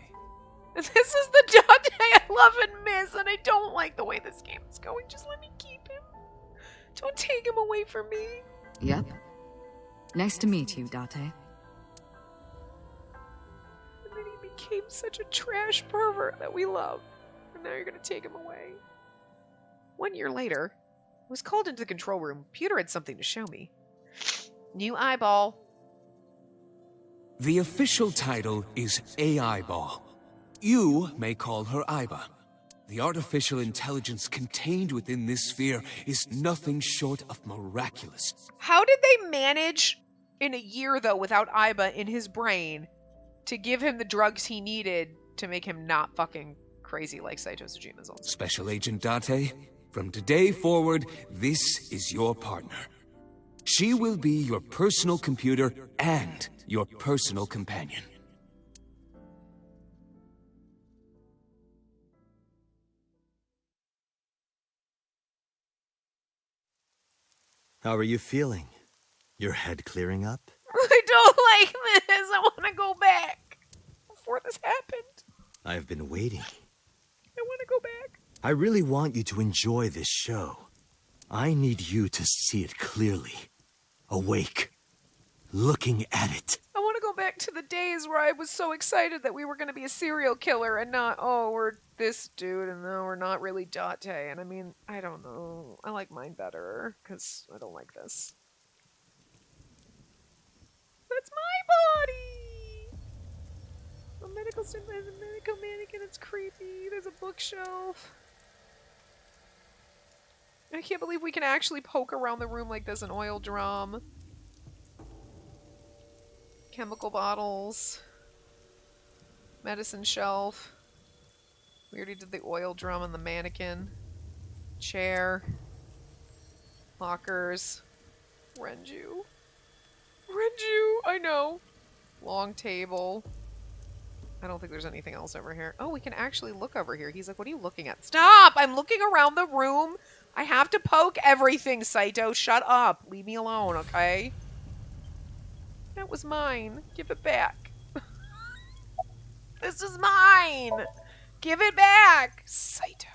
This is the Date I love and miss, and I don't like the way this game is going. Just let me keep him. Don't take him away from me. Yep. Nice to meet you, Date. And then he became such a trash pervert that we love. And now you're gonna take him away. 1 year later, I was called into the control room. Pewter had something to show me. New eyeball. The official title is A-Eyeball. You may call her Aiba. The artificial intelligence contained within this sphere is nothing short of miraculous. How did they manage in a year, though, without Aiba in his brain to give him the drugs he needed to make him not fucking crazy like Saito Sejima's old? Special Agent Date, from today forward, this is your partner. She will be your personal computer and your personal companion. How are you feeling? Your head clearing up? I don't like this. I want to go back. before this happened. I've been waiting. I want to go back. I really want you to enjoy this show. I need you to see it clearly. Awake. Looking at it. I want to go back to the days where I was so excited that we were going to be a serial killer and not, oh, we're this dude and no, we're not really Date. And I mean, I don't know. I like mine better because I don't like this. That's my body! A medical mannequin, it's creepy. There's a bookshelf. I can't believe we can actually poke around the room like there's an oil drum. Chemical bottles. Medicine shelf. We already did the oil drum and the mannequin. Chair. Lockers. Renju. Renju! I know. Long table. I don't think there's anything else over here. Oh, we can actually look over here. He's like, what are you looking at? Stop! I'm looking around the room. I have to poke everything, Saito. Shut up. Leave me alone, okay? That was mine. Give it back. This is mine. Give it back. Saito.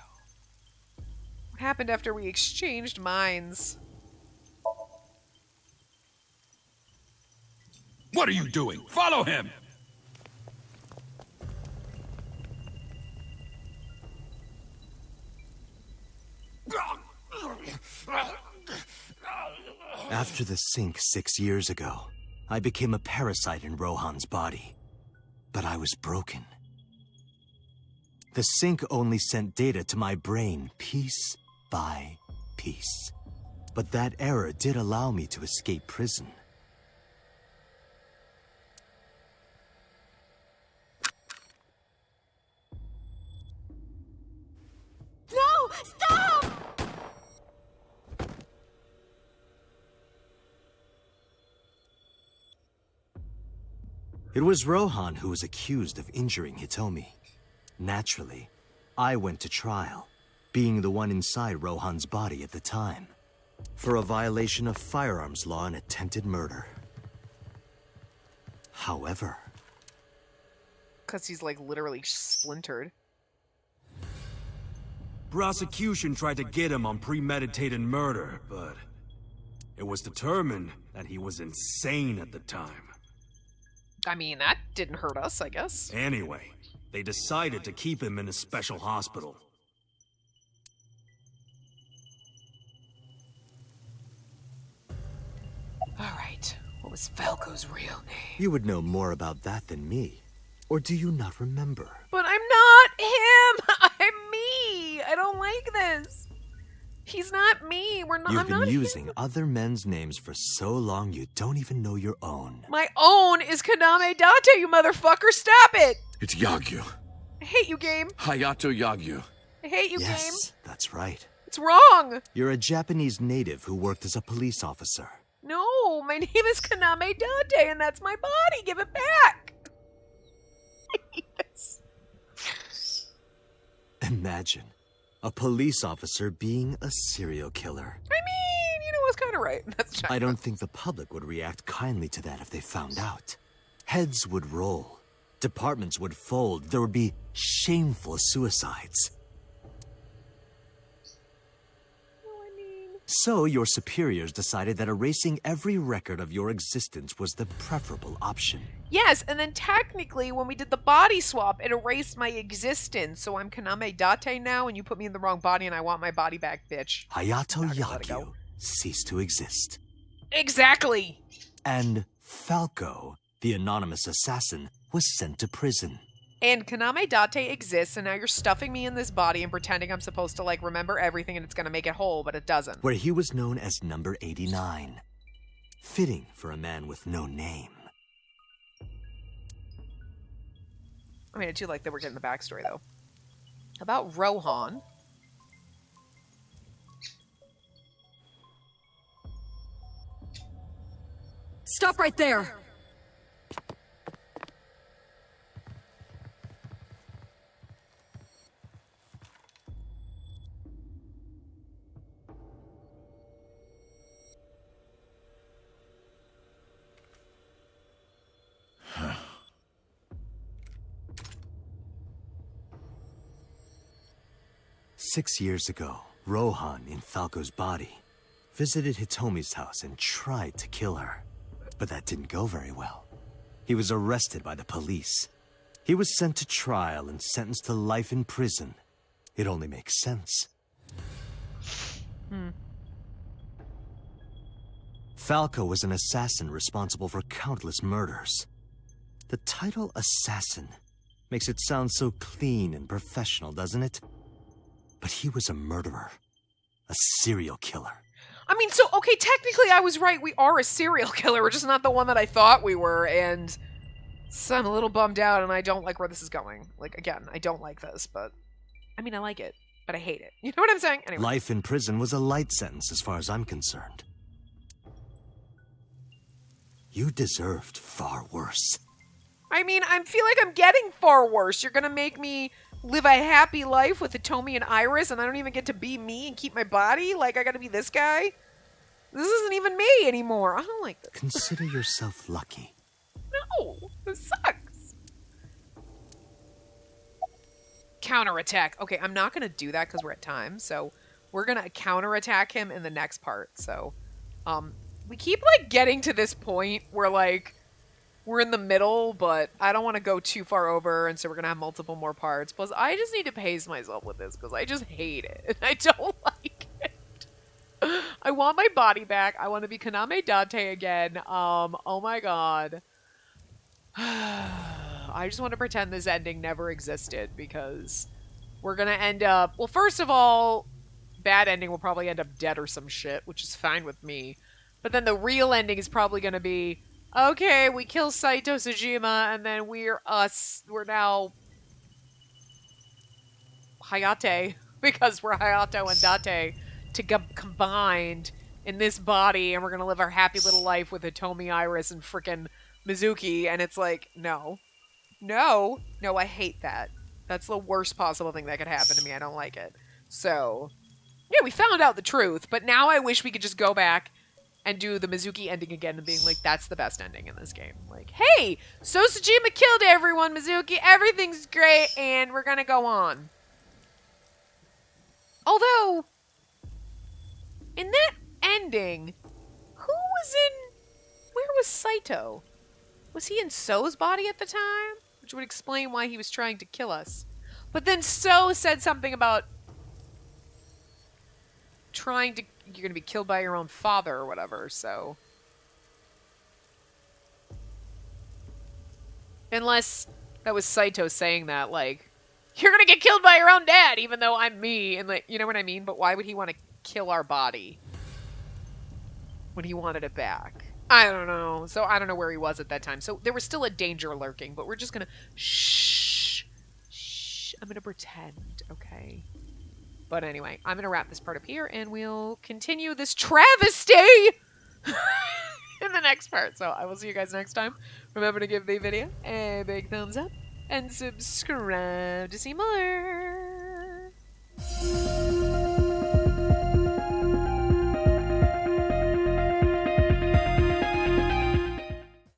What happened after we exchanged minds? What are you doing? Follow him! After the sink 6 years ago, I became a parasite in Rohan's body. But I was broken. The sink only sent data to my brain piece by piece. But that error did allow me to escape prison. No! Stop! It was Rohan who was accused of injuring Hitomi. Naturally, I went to trial, being the one inside Rohan's body at the time, for a violation of firearms law and attempted murder. However... Because he's like literally splintered. Prosecution tried to get him on premeditated murder, but it was determined that he was insane at the time. I mean, that didn't hurt us, I guess. Anyway, they decided to keep him in a special hospital. Alright, what was Falco's real name? You would know more about that than me. Or do you not remember? But I'm not him! I'm me! I don't like this! He's not me! You've been using other men's names for so long you don't even know your own. My own is Kaname Date, you motherfucker! Stop it! It's Yagyu. I hate you, game. Hayato Yagyu. I hate you, yes, game. That's right. It's wrong! You're a Japanese native who worked as a police officer. No, my name is Kaname Date, and that's my body! Give it back! I hate this. Imagine a police officer being a serial killer. I mean, you know, I was kind of right. That's I don't think the public would react kindly to that if they found out. Heads would roll. Departments would fold. There would be shameful suicides. So your superiors decided that erasing every record of your existence was the preferable option. Yes, and then technically, when we did the body swap, it erased my existence. So I'm Kaname Date now, and you put me in the wrong body, and I want my body back, bitch. Hayato Yagyu ceased to exist. Exactly! And Falco, the anonymous assassin, was sent to prison. And Kaname Date exists, and now you're stuffing me in this body and pretending I'm supposed to, like, remember everything and it's gonna make it whole, but it doesn't. Where he was known as Number 89. Fitting for a man with no name. I mean, I do like that we're getting the backstory, though. About Rohan. Stop right there! 6 years ago, Rohan, in Falco's body, visited Hitomi's house and tried to kill her. But that didn't go very well. He was arrested by the police. He was sent to trial and sentenced to life in prison. It only makes sense. Falco was an assassin responsible for countless murders. The title assassin makes it sound so clean and professional, doesn't it? But he was a murderer. A serial killer. I mean, so, okay, technically I was right. We are a serial killer. We're just not the one that I thought we were, and so I'm a little bummed out, and I don't like where this is going. Like, again, I don't like this, but, I mean, I like it, but I hate it. You know what I'm saying? Anyway. Life in prison was a light sentence as far as I'm concerned. You deserved far worse. I mean, I feel like I'm getting far worse. You're gonna make me live a happy life with Hitomi and Iris, and I don't even get to be me and keep my body? Like, I gotta be this guy? This isn't even me anymore. I don't like this. Consider yourself lucky. No, this sucks. Counterattack. Okay, I'm not gonna do that because we're at time, so we're gonna counterattack him in the next part. So, we keep, like, getting to this point where, like, we're in the middle, but I don't want to go too far over, and so we're going to have multiple more parts. Plus, I just need to pace myself with this, because I just hate it. I don't like it. I want my body back. I want to be Kaname Date again. Oh my god. I just want to pretend this ending never existed, because we're going to end up... Well, first of all, bad ending will probably end up dead or some shit, which is fine with me. But then the real ending is probably going to be... Okay, we kill Saito Sejima, and then we're now Hayate, because we're Hayato and Date combined in this body, and we're gonna live our happy little life with Hitomi, Iris, and frickin' Mizuki, and it's like, no, I hate that. That's the worst possible thing that could happen to me. I don't like it. So, yeah, we found out the truth, but now I wish we could just go back and do the Mizuki ending again and being like, that's the best ending in this game. Like, hey, so Sejima killed everyone, Mizuki, everything's great, and we're gonna go on. Although, in that ending, where was Saito? Was he in So's body at the time? Which would explain why he was trying to kill us. But then So said something about you're gonna be killed by your own father or whatever, so. Unless that was Saito saying that, like, you're gonna get killed by your own dad, even though I'm me, and like, you know what I mean? But why would he want to kill our body when he wanted it back? I don't know. So I don't know where he was at that time. So there was still a danger lurking, but we're just gonna shh. I'm gonna pretend, okay? But anyway, I'm going to wrap this part up here, and we'll continue this travesty in the next part. So I will see you guys next time. Remember to give the video a big thumbs up, and subscribe to see more.